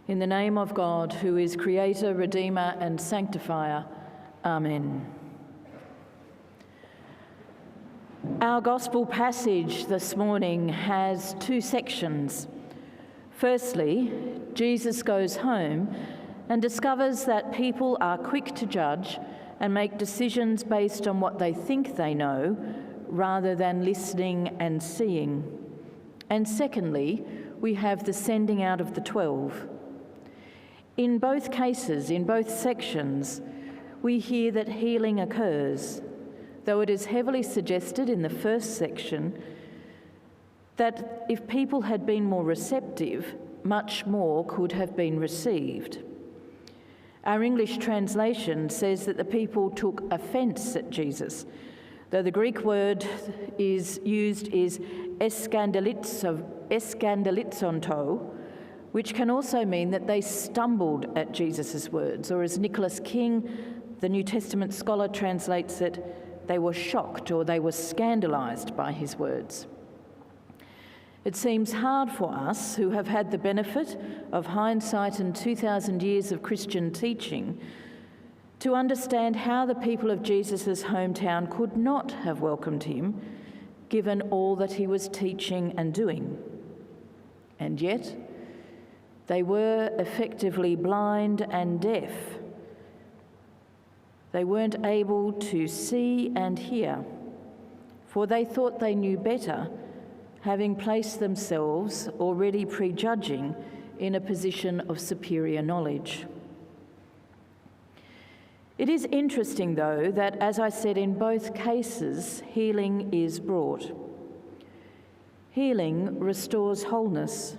In the name of God, who is Creator, Redeemer, and Sanctifier. Amen. Our Gospel passage this morning has two sections. Firstly, Jesus goes home and discovers that people are quick to judge and make decisions based on what they think they know, rather than listening and seeing. And secondly, we have the sending out of the 12. In both cases, in both sections, we hear that healing occurs, though it is heavily suggested in the first section that if people had been more receptive, much more could have been received. Our English translation says that the people took offence at Jesus, though the Greek word is eskandalizonto, which can also mean that they stumbled at Jesus' words, or as Nicholas King, the New Testament scholar, translates it, they were shocked or they were scandalised by his words. It seems hard for us, who have had the benefit of hindsight and 2,000 years of Christian teaching, to understand how the people of Jesus' hometown could not have welcomed him, given all that he was teaching and doing. And yet, they were effectively blind and deaf. They weren't able to see and hear, for they thought they knew better, having placed themselves, already prejudging, in a position of superior knowledge. It is interesting, though, that, as I said, in both cases, healing is brought. Healing restores wholeness.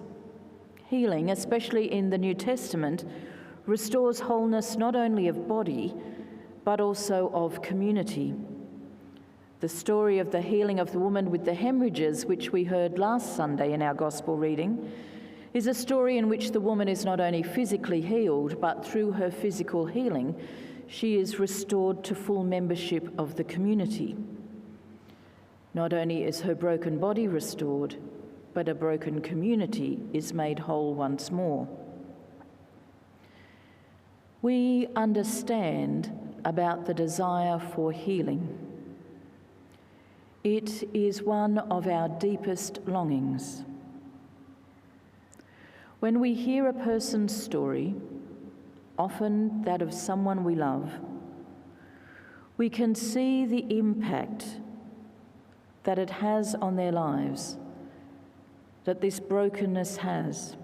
Healing, especially in the New Testament, restores wholeness not only of body, but also of community. The story of the healing of the woman with the hemorrhages, which we heard last Sunday in our Gospel reading, is a story in which the woman is not only physically healed, but through her physical healing, she is restored to full membership of the community. Not only is her broken body restored, but a broken community is made whole once more. We understand about the desire for healing. It is one of our deepest longings. When we hear a person's story, often that of someone we love, we can see the impact that it has on their lives, that this brokenness has.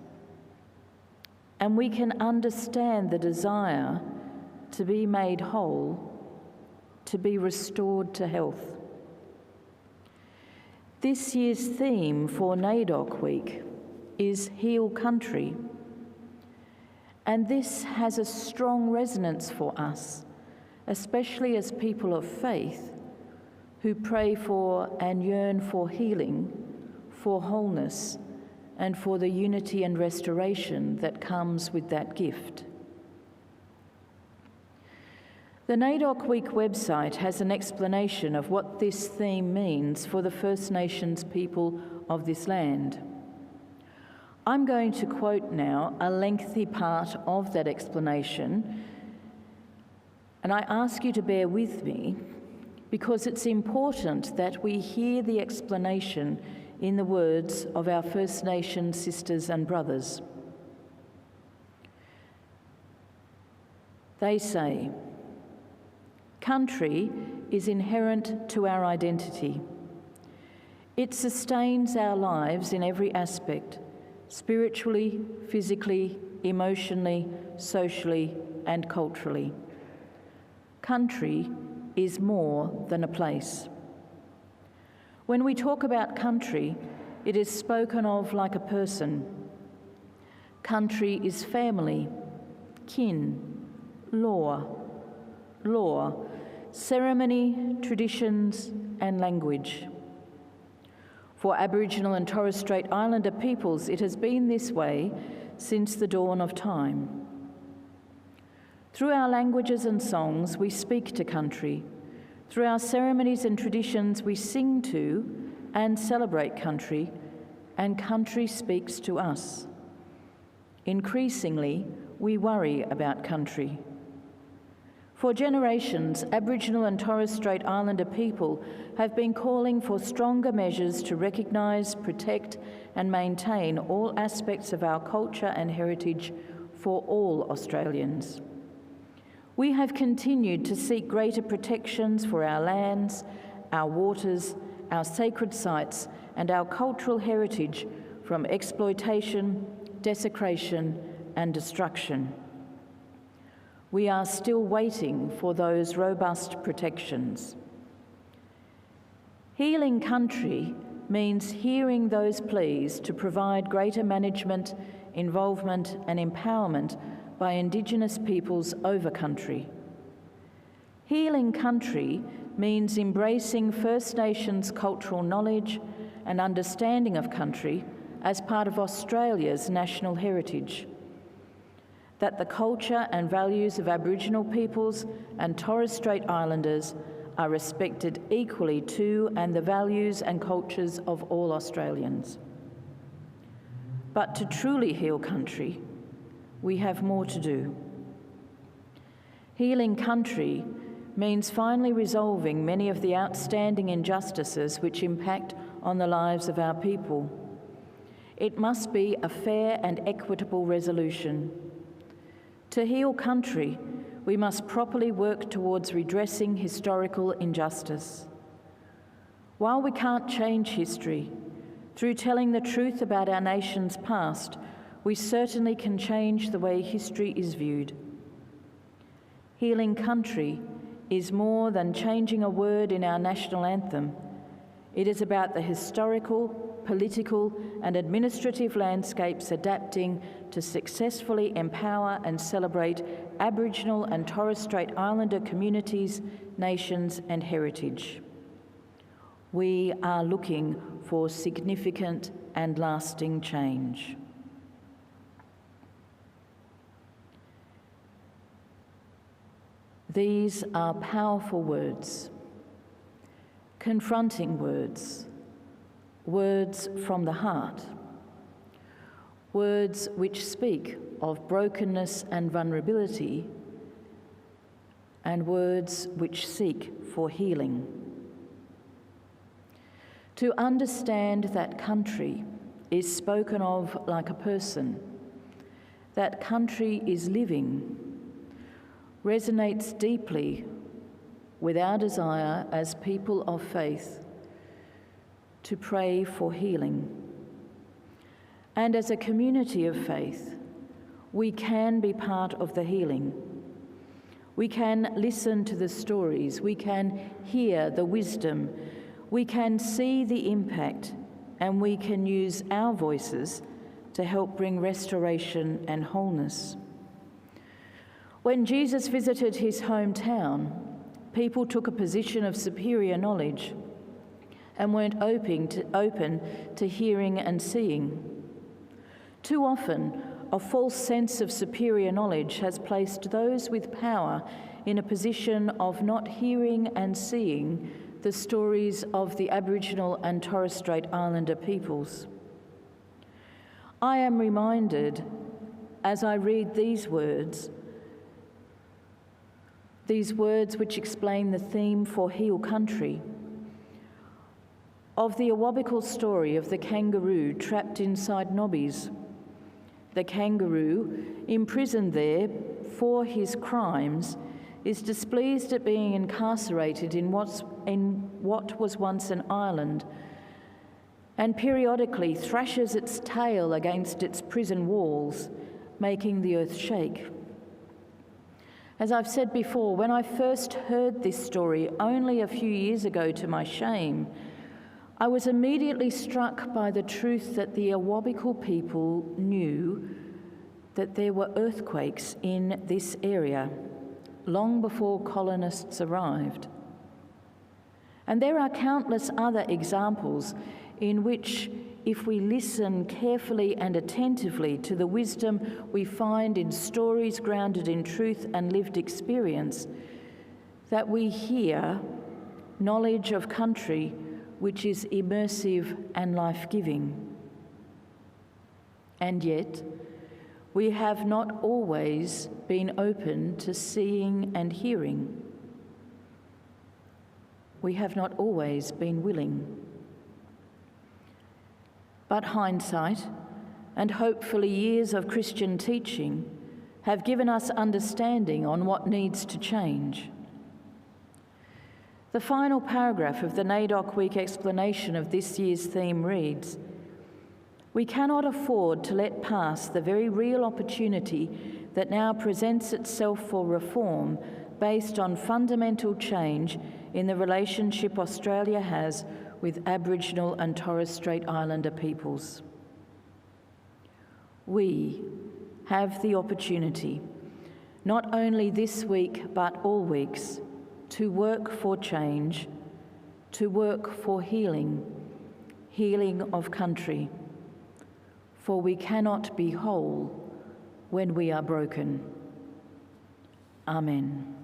And we can understand the desire to be made whole, to be restored to health. This year's theme for NAIDOC Week is Heal Country. And this has a strong resonance for us, especially as people of faith who pray for and yearn for healing, for wholeness, and for the unity and restoration that comes with that gift. The NAIDOC Week website has an explanation of what this theme means for the First Nations people of this land. I'm going to quote now a lengthy part of that explanation, and I ask you to bear with me because it's important that we hear the explanation in the words of our First Nation sisters and brothers. They say, country is inherent to our identity. It sustains our lives in every aspect, spiritually, physically, emotionally, socially, and culturally. Country is more than a place. When we talk about country, it is spoken of like a person. Country is family, kin, law, ceremony, traditions, and language. For Aboriginal and Torres Strait Islander peoples, it has been this way since the dawn of time. Through our languages and songs, we speak to country. Through our ceremonies and traditions, we sing to and celebrate country, and country speaks to us. Increasingly, we worry about country. For generations, Aboriginal and Torres Strait Islander people have been calling for stronger measures to recognise, protect and maintain all aspects of our culture and heritage for all Australians. We have continued to seek greater protections for our lands, our waters, our sacred sites and our cultural heritage from exploitation, desecration and destruction. We are still waiting for those robust protections. Healing country means hearing those pleas to provide greater management, involvement and empowerment by Indigenous peoples over country. Healing country means embracing First Nations cultural knowledge and understanding of country as part of Australia's national heritage. That the culture and values of Aboriginal peoples and Torres Strait Islanders are respected equally to and the values and cultures of all Australians. But to truly heal country, we have more to do. Healing country means finally resolving many of the outstanding injustices which impact on the lives of our people. It must be a fair and equitable resolution. To heal country, we must properly work towards redressing historical injustice. While we can't change history, through telling the truth about our nation's past, we certainly can change the way history is viewed. Healing country is more than changing a word in our national anthem. It is about the historical, political and administrative landscapes adapting to successfully empower and celebrate Aboriginal and Torres Strait Islander communities, nations and heritage. We are looking for significant and lasting change. These are powerful words, confronting words, words from the heart, words which speak of brokenness and vulnerability, and words which seek for healing. To understand that country is spoken of like a person, that country is living, resonates deeply with our desire as people of faith to pray for healing. And as a community of faith, we can be part of the healing. We can listen to the stories, we can hear the wisdom, we can see the impact, and we can use our voices to help bring restoration and wholeness. When Jesus visited his hometown, people took a position of superior knowledge and weren't open to hearing and seeing. Too often, a false sense of superior knowledge has placed those with power in a position of not hearing and seeing the stories of the Aboriginal and Torres Strait Islander peoples. I am reminded, as I read these words which explain the theme for Heal Country, of the Awabakal story of the kangaroo trapped inside knobbies. The kangaroo, imprisoned there for his crimes, is displeased at being incarcerated in what was once an island, and periodically thrashes its tail against its prison walls, making the earth shake. As I've said before, when I first heard this story only a few years ago, to my shame, I was immediately struck by the truth that the Awabakal people knew that there were earthquakes in this area long before colonists arrived. And there are countless other examples in which, if we listen carefully and attentively to the wisdom we find in stories grounded in truth and lived experience, that we hear knowledge of country which is immersive and life-giving. And yet, We have not always been open to seeing and hearing. We have not always been willing. But hindsight, and hopefully years of Christian teaching, have given us understanding on what needs to change. The final paragraph of the NAIDOC Week explanation of this year's theme reads, "We cannot afford to let pass the very real opportunity that now presents itself for reform based on fundamental change in the relationship Australia has with Aboriginal and Torres Strait Islander peoples." We have the opportunity, not only this week but all weeks, to work for change, to work for healing, healing of country. For we cannot be whole when we are broken. Amen.